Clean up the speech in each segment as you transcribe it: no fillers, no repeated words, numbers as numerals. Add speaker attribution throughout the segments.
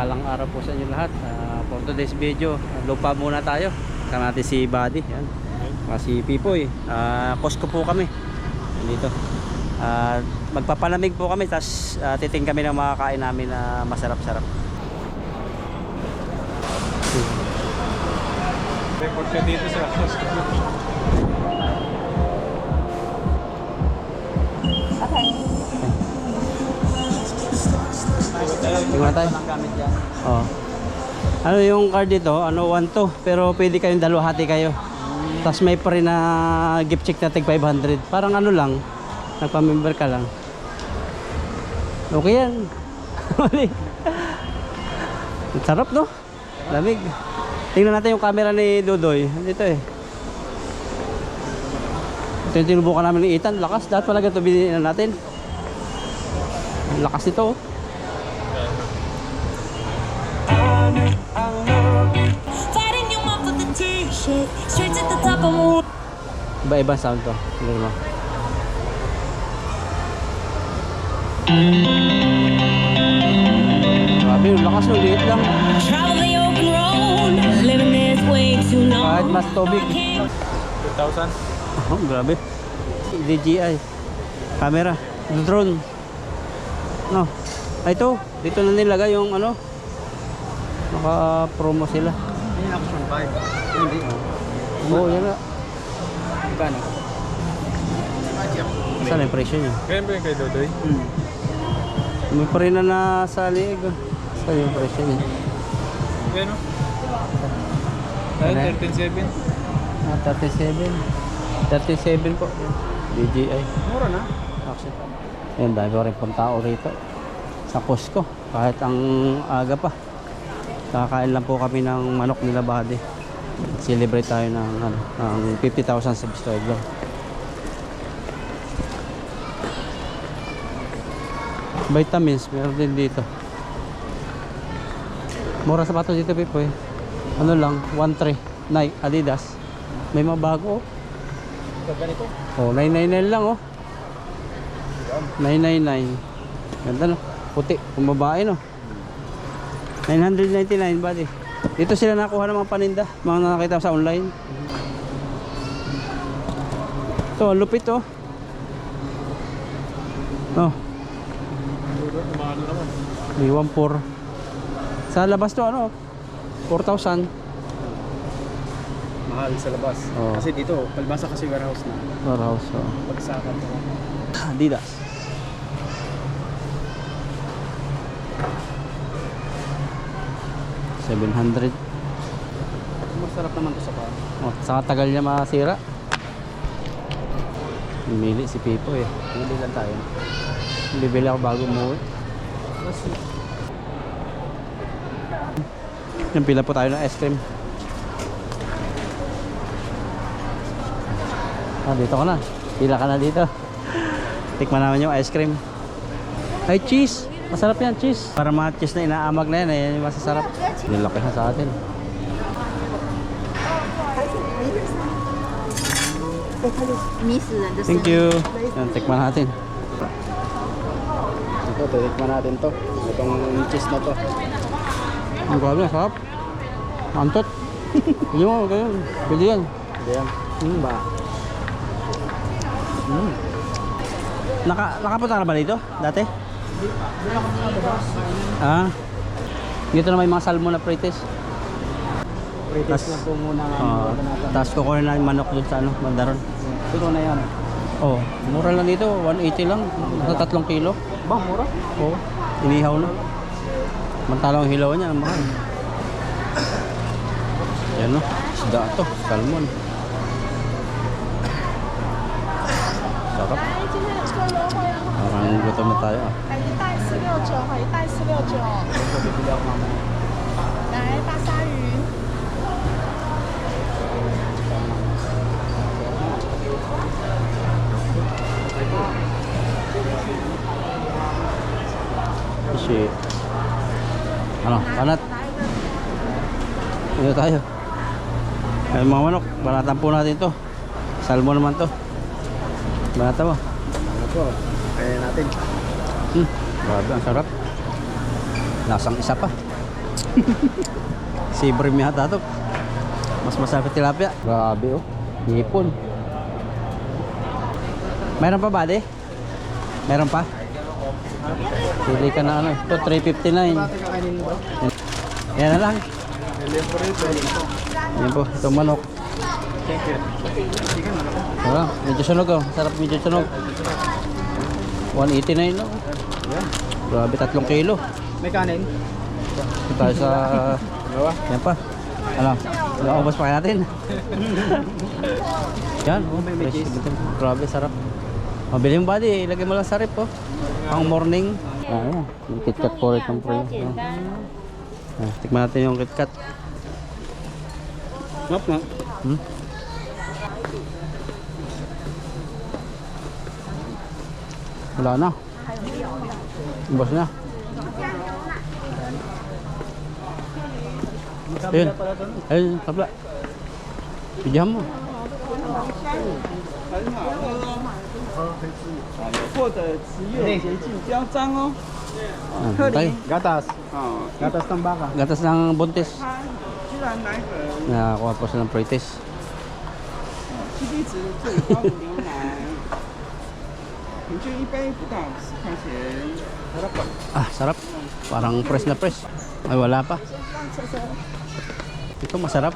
Speaker 1: Mapagpalang araw po sa inyo lahat. For today's video, lupa muna tayo. Kasama natin si Buddy, yan. Si Pipoy. Costco po kami dito. Magpapalamig po kami, tapos titing kami ng mga kain namin na masarap-sarap.
Speaker 2: Record ka dito sa Costco.
Speaker 1: Tingnan tayo. Oh. Ano yung card dito? Ano 1-2, pero pwede kayong dalawahati kayo. Tapos may pa rin na gift check na tig 500. Parang ano lang, nagpa-member ka lang. Okay yan. Sarap, no? Lamig. Tingnan natin yung camera ni Dodoy. Dito eh. Ito yung tinubukan namin ni Ethan. Lakas. Dapat pala ito binili natin. Lakas nito, oh. Iba-iba sound to. Tignan mo. Grabe, yung lakas ng liit lang. Kahit mas tubig.
Speaker 2: 2,000?
Speaker 1: Oh, grabe. DJI camera, drone. No. Ay, ito. Dito na nilagay yung ano. Naka-promo sila.
Speaker 2: Hindi na ako siyang 5. Hindi.
Speaker 1: Oo, yan na.
Speaker 2: Magkano?
Speaker 1: Saan yung presyo niya?
Speaker 2: Kaya ba yung kay Dodoy?
Speaker 1: May pa rin na nasa liig. Saan yung presyo niya?
Speaker 2: Kano? Ayun, 13,700.
Speaker 1: 37 po. DJI.
Speaker 2: Mura na.
Speaker 1: Actually. Ayun, dahil ko rin pong tao rito. Sa Costco. Kahit ang aga pa. Kakain lang po kami ng manok nila Buddy. Celebrate tayo ng, ng 50,000 subscriber. Vitamins, meron din dito. Mura sapatos dito, Pipo eh. Ano lang, 1.3 Nike, Adidas. May mga bago, oh.
Speaker 2: Ganito?
Speaker 1: Oh, 999 lang, oh. 999. Ganda, no? Puti, kung babae, no? 999, Buddy. Dito sila nakuha ng mga paninda, mga nakakita sa online. Ito, lupit, oh. Oh.
Speaker 2: Mahal naman.
Speaker 1: May 1.4. Sa labas to, ano? 4,000.
Speaker 2: Mahal sa labas.
Speaker 1: Oo.
Speaker 2: Kasi dito, palbasa kasi warehouse na.
Speaker 1: Warehouse, oh.
Speaker 2: Pagsakan mo.
Speaker 1: Adidas. $700.
Speaker 2: Masarap naman to sa paa.
Speaker 1: Oh, saka tagal niya masira. Mili si Pipo eh.
Speaker 2: Bili lang tayo.
Speaker 1: Bibili ako bago umuwi. Yung pila po tayo ng ice cream. Ah, dito ka na. Pila ka na dito. Tikman naman yung ice cream. Ay, cheese. Masarap yan, cheese. Para mga cheese na inaamag na yan, yan yung masasarap. Nilaki na sa atin. Thank you. Yan, tikman natin.
Speaker 2: Ito, titikman natin to. Itong cheese na to.
Speaker 1: Ang grabe, sarap. Antot. Hindi mo, ganyan. Pwede yan.
Speaker 2: Hindi yan.
Speaker 1: Ba? Nakapunta ka ba dito dati? Ah. Dito na may mga salmon na frites.
Speaker 2: Pritis lang po muna nga.
Speaker 1: Tapos kukunin na yung manok dun sa ano, bandaron.
Speaker 2: Ito na yan.
Speaker 1: Oh, mura lang dito, 180 lang. Sa 3 kilo.
Speaker 2: Ba, mura?
Speaker 1: Oh, inihaw na. Mantalang hilaw niya, ang mahal. Yan no, isda to, salmon. Sarap. Parang gutom na tayo ah.
Speaker 3: 一袋469，好，一袋469。
Speaker 2: Bibili ako mamaya.
Speaker 3: 来，大鲨鱼。
Speaker 1: Kasi ano, panat. Ito tayo. Ay, mga manok, banatan po natin to. Salmon naman to. Banatan mo.
Speaker 2: Ano po? Kaya natin.
Speaker 1: Grabe, ang sarap. Lasang isa pa. Sibrim yata to. Mas masarap tilapia. Grabe oh. Hipon. Meron pa ba, de? Meron pa? Pili ka na ano. Ito, 359. Yan na lang. Yan po, itong manok. Wala, medyo sunog oh. Sarap medyo sunog. 189 no? Grabe, 3 kilo.
Speaker 2: May kanin?
Speaker 1: Ito tayo sa... Yan pa. Ano? Nakubos pa kaya natin. Yan, oh,
Speaker 2: may cheese.
Speaker 1: grabe, sarap. Mabili yung body, ilagay mo lang sa rep oh. Pang morning. Ayan, yung KitKat po rin itong pre. Tikman natin yung KitKat.
Speaker 2: Ngap nga.
Speaker 1: Wala na. Ubos na. Ayun. Ayun, kabla. Pijam mo. Tayo.
Speaker 2: Gatas. Gatas ng baka.
Speaker 1: Gatas ng buntis. Nakakuha po silang pretest. Ah, sarap. Parang fresh na fresh. Ay, wala pa. Ito masarap.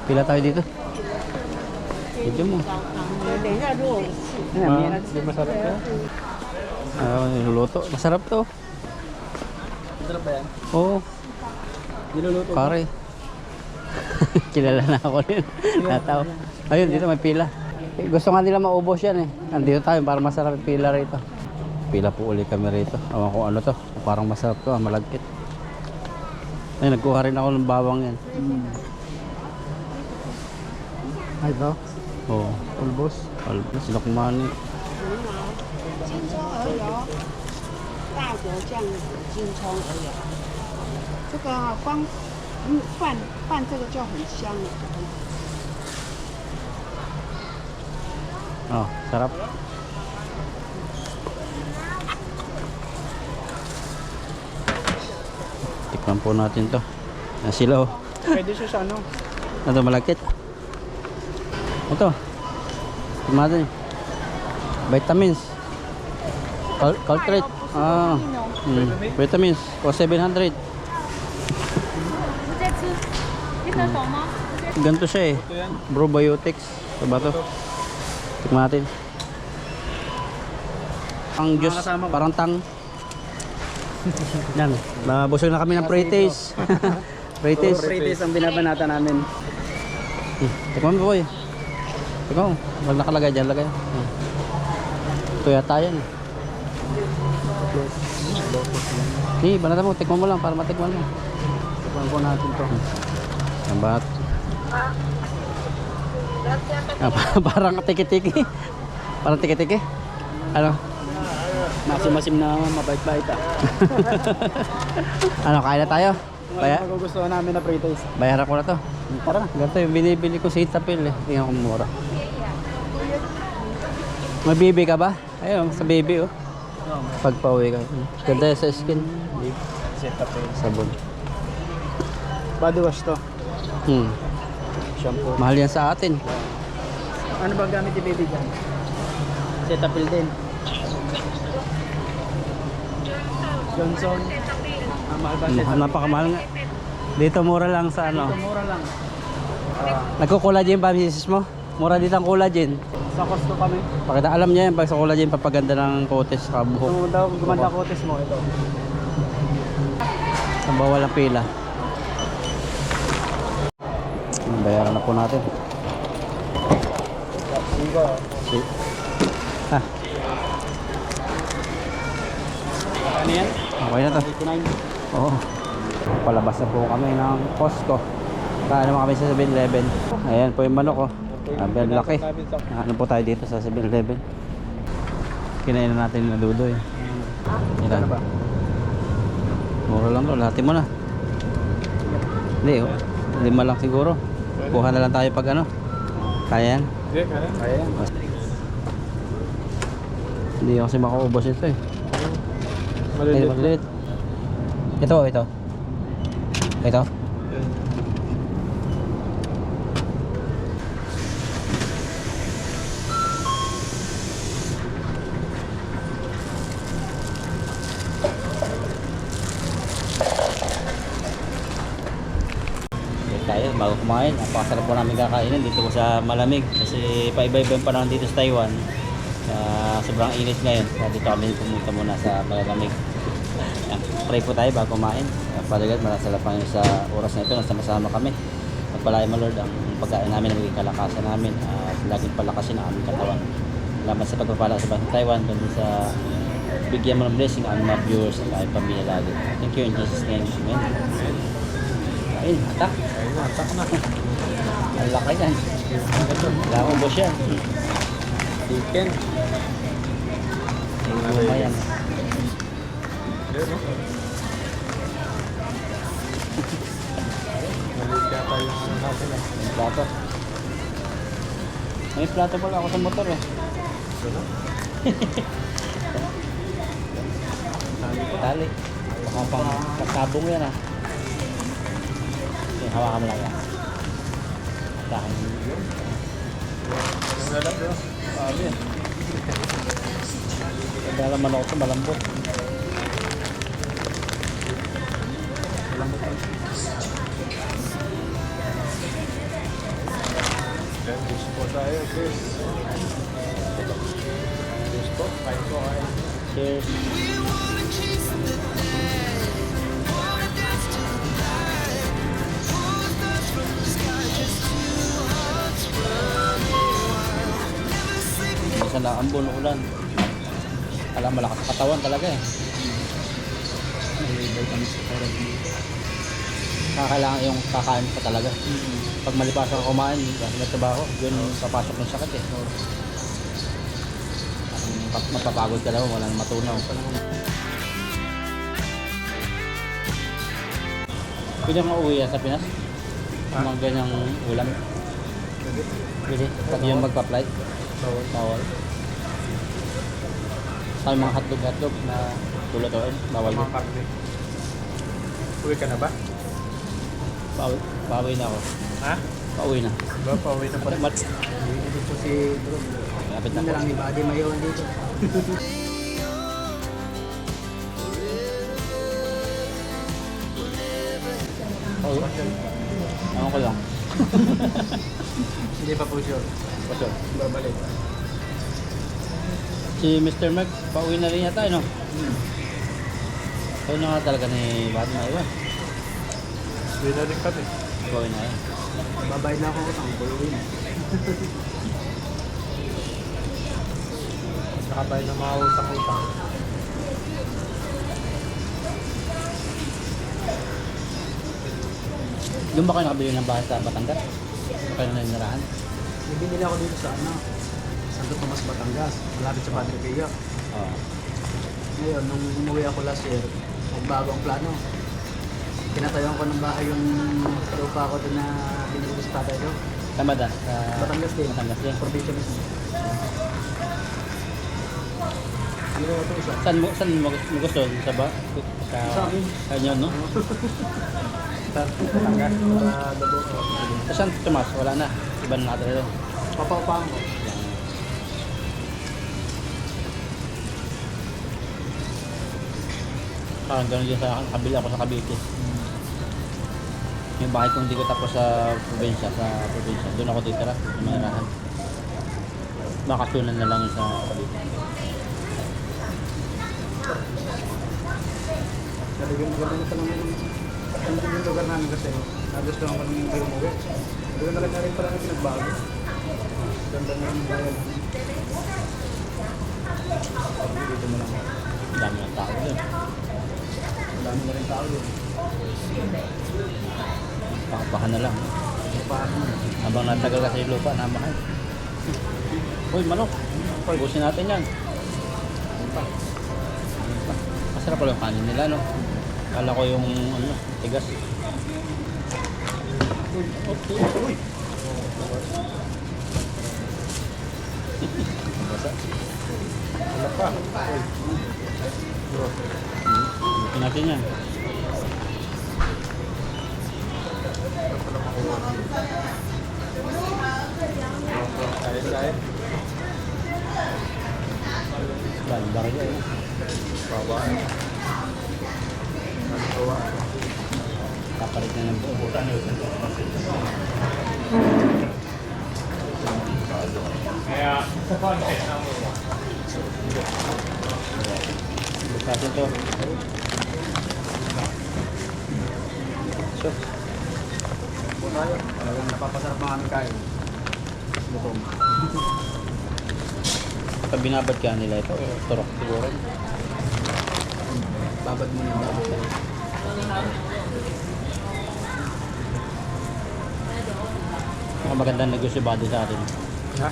Speaker 1: Pila tayo dito. Medyo mo.
Speaker 2: Di masarap ka?
Speaker 1: Niluluto. Masarap to.
Speaker 2: Masarap ba yan?
Speaker 1: Oo.
Speaker 2: Niluluto.
Speaker 1: Kare. Kilala na ako din. Nataw. Ayun, dito may pila. Gusto nga nila maubos yan eh. Nandito tayo para masarap yung pila rito. Pila po uli kami rito. Awan ko ano to. Parang masarap to, malagkit. Ay, nagkuha rin ako ng bawang yan.
Speaker 2: Ay, ito?
Speaker 1: Oo.
Speaker 2: Pulbos.
Speaker 1: Albus, lokmani.
Speaker 3: 金葱鹅油，大油酱金葱鹅油，这个啊光拌这个就很香了。
Speaker 1: Oh, sarap. Tikman po natin to. Yan sila oh.
Speaker 2: Pwede siya sa ano?
Speaker 1: Ito, malagkit. Ito. Tikman natin. Vitamins. Caltrate. Ah. Vitamins. O 700. Ganito siya eh. Probiotics. Ito ba to? Tikman natin. Ang juice, parang tang. Yan. Nabusog na kami ng pre-taste. Pre-taste.
Speaker 2: Pretest ang binabanata namin.
Speaker 1: Tikman mo boy. Tikman mo. Wala nakalagay dyan. Lagay. Ito yata yan. Hey, banata mo. Tikman mo lang para matikman mo.
Speaker 2: Tikman po natin to.
Speaker 1: Sambat. Parang tiki-tiki. Parang tiki-tiki. Ano?
Speaker 2: Masim-masim na mabait-bait ah.
Speaker 1: Ano, kain na tayo?
Speaker 2: Magugustuhan namin na pretest.
Speaker 1: Bayaran ko na to. Tara na. Ganito yung binibili ko sa Itapil eh. Tingnan ko mura. May baby ka ba? Ayun, sa baby oh. Pagpa-uwi ka. Ganda sa skin. Sabon.
Speaker 2: Body wash to. Shampoo.
Speaker 1: Mahal yan sa atin.
Speaker 2: Ano ba gamit ni baby dyan? Cetaphil din. Johnson. Mahal ba Cetaphil?
Speaker 1: Napakamahal nga. Dito mura lang sa ano.
Speaker 2: Ito mura lang.
Speaker 1: Nagko-collagen ba misis mo? Mura dito ang collagen.
Speaker 2: Sa costo kami.
Speaker 1: Pakita alam niya yan pag sa collagen papaganda ng kotes sa buhok.
Speaker 2: Kung daw gumanda kotes mo ito.
Speaker 1: Ang bawal ang pila. Bayaran na po natin. Si. Ah,
Speaker 2: Ano yan?
Speaker 1: okay na to.
Speaker 2: 89.
Speaker 1: Oo. Palabas na po kami ng Costco. Kaano naman kami sa 7-Eleven. Ayan po yung manok oh. Ang laki. Ano po tayo dito sa 7-Eleven. Kinain na natin yung nadudoy. Ilan ba? Mura lang to. Lahatin mo na. Hindi oh. 5 lang siguro. Kuha na lang tayo pag ano. Kaya yan.
Speaker 2: Kaya yan.
Speaker 1: Hindi kasi makaubos ito eh.
Speaker 2: Maliliit.
Speaker 1: Maliit. Ito. Ito? Tayo bago kumain, napakasarap po namin kakainin dito po sa malamig kasi paiba-iba yung panahon dito sa Taiwan. Sobrang init ngayon kaya dito kami pumunta muna sa malamig. Pray po tayo bago kumain. Father God, maraming salamat Panginoon sa oras na ito na sama-sama kami. Pagpalain mo Lord ang pagkain namin na maging kalakasan namin at laging palakasin ang aming katawan. Salamat sa pagpapala sa Bansa Taiwan doon sa bigyan mo ng blessing ang mga viewers at aming pamilya lagi. Thank you in Jesus name. Amen. Kain, atak.
Speaker 2: Atak na.
Speaker 1: Ang laki yan. Wala akong boss yan.
Speaker 2: Chicken.
Speaker 1: Yung luma yan.
Speaker 2: Ayun, no? Maliit yata yung ano natin eh.
Speaker 1: May plato. May plato pala ako sa motor eh.
Speaker 2: Ito na.
Speaker 1: Tali. Baka pang kasabong yan ah. Okay, hawakan mo lang yan. Dahil
Speaker 2: Ang lalap yun.
Speaker 1: sabi yan. Kaya manok ito malambot.
Speaker 2: Malambot lang. Then, juice po tayo, Chris. Juice po, kain po kayo.
Speaker 1: Cheers. Minsan lang ambon ulan. Alam malakas sa katawan talaga eh.
Speaker 2: May vitamins po tayo.
Speaker 1: Kailangan yung kakain pa talaga. Pag malipasan ka kumain, kasi may trabaho, yun papasok ng sakit eh. Mapapagod ka naman, walang matunaw. Pwede nga uwi yan sa Pinas? Mga ganyang ulam. Pwede? Pati yung magpa-flight?
Speaker 2: Bawal.
Speaker 1: Bawal. Kaya mga hotdog na tulutuin, bawal
Speaker 2: Mga
Speaker 1: din.
Speaker 2: karne. Uwi ka na ba?
Speaker 1: Pauwi na ako.
Speaker 2: Ha?
Speaker 1: Pauwi na.
Speaker 2: Ba, pauwi na pala.
Speaker 3: Hindi dito si Bro.
Speaker 1: Lapit na
Speaker 3: Hindi na
Speaker 1: ako.
Speaker 3: lang ni Buddy Mayon dito.
Speaker 1: Pauwi. Ewan ko lang.
Speaker 2: Hindi pa po sure.
Speaker 1: Pasok.
Speaker 2: Babalik.
Speaker 1: Si Mr. Mac, pauwi na rin yata, no? Pauwi na nga talaga ni Bad na iwan.
Speaker 2: Uwi na rin kami.
Speaker 1: Pauwi na yan.
Speaker 3: Babayad na ako utang. Buluin.
Speaker 2: Saka tayo na mga utang-utang.
Speaker 1: Doon ba kayo nakabili ng bahay sa Batangas? Doon kayo naninirahan?
Speaker 3: Bibili ako dito sa Santo Tomas, Batangas. Malapit sa Padre Pio.
Speaker 1: Oo.
Speaker 3: Ngayon, nung umuwi ako last year, magbago ang plano. Tinatayon ko ng bahay yung lupa ko doon na binili sa tatay ko.
Speaker 1: Tama da? Sa
Speaker 3: Batangas din.
Speaker 1: Batangas din.
Speaker 3: Probinsya mismo. Ano ba ito isa?
Speaker 1: Saan mo gusto? Sa ba? Sa
Speaker 3: Sa akin.
Speaker 1: kanya, no?
Speaker 2: Sa Batangas. Sa Dabo.
Speaker 1: Sa San Tomas, wala na. Iba na nakatira doon.
Speaker 3: Papaupahan ko.
Speaker 1: Parang gano'n din sa kabila ako sa Cavite. Yung bahay kong hindi ko tapos sa probinsya, doon ako titira, sa manirahan. Bakasyonan na lang sa Cavite.
Speaker 3: Talagang maganda na talaga yung lugar namin kasi gusto naman kami kayo umuwi. Doon na rin pala na pinagbago. Ganda na yung bayan. Dito mo lang.
Speaker 1: Ang dami ng tao doon.
Speaker 3: Dami na rin tao doon.
Speaker 1: Pakapahan na lang.
Speaker 3: Paano?
Speaker 1: Habang natagal kasi yung lupa, namahal. Uy, manok! Busin natin yan. Masarap pala yung kanin nila, no? Kala ko yung ano, tigas. Uy! Basa.
Speaker 2: Wala pa. Uy. Bro.
Speaker 1: Busin natin yan. barya. Eh.
Speaker 4: Bawa. Bawa.
Speaker 1: Kapalit na ng buo.
Speaker 4: Kaya sa context na mo.
Speaker 1: Bukasin to. So,
Speaker 2: Talagang napapasarap mga aming kain. Gutom.
Speaker 1: pag binabad ka nila ito, turok siguro.
Speaker 2: Babad mo na yung babad.
Speaker 1: Magandang negosyo body sa atin.
Speaker 4: Ha?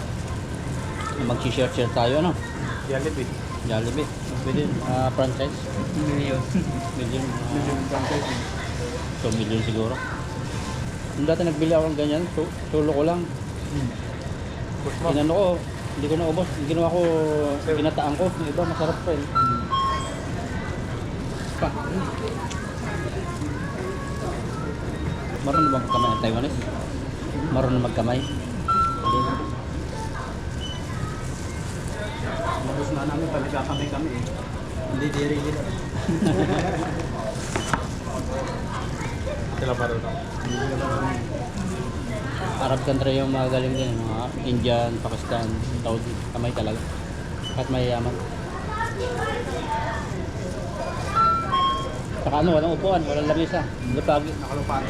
Speaker 1: Mag-share tayo, no?
Speaker 4: Jollibee.
Speaker 1: Jollibee. Pwede, franchise.
Speaker 2: Million.
Speaker 1: Million.
Speaker 2: Million franchise.
Speaker 1: 2 million siguro. Nung dati nagbili ako ng ganyan, tulo ko lang.
Speaker 4: Push mo.
Speaker 1: Inano ko, hindi ko naubos. Ginawa ko, ginataan ko. Yung iba, masarap pa eh. Pa. Marunong ba magkamay ang Taiwanese? Marunong magkamay? Hindi.
Speaker 2: Tapos na namin pag nagkakamay-kami eh. Hindi diri-diri.
Speaker 4: Sila pa rin.
Speaker 1: Arab country yung magaling din. Mga Indian, Pakistan, Saudi. Kamay talaga. Kahit mayayaman. Saka ano, walang upuan, walang lamesa. Lupagi.
Speaker 2: Nakalupaan.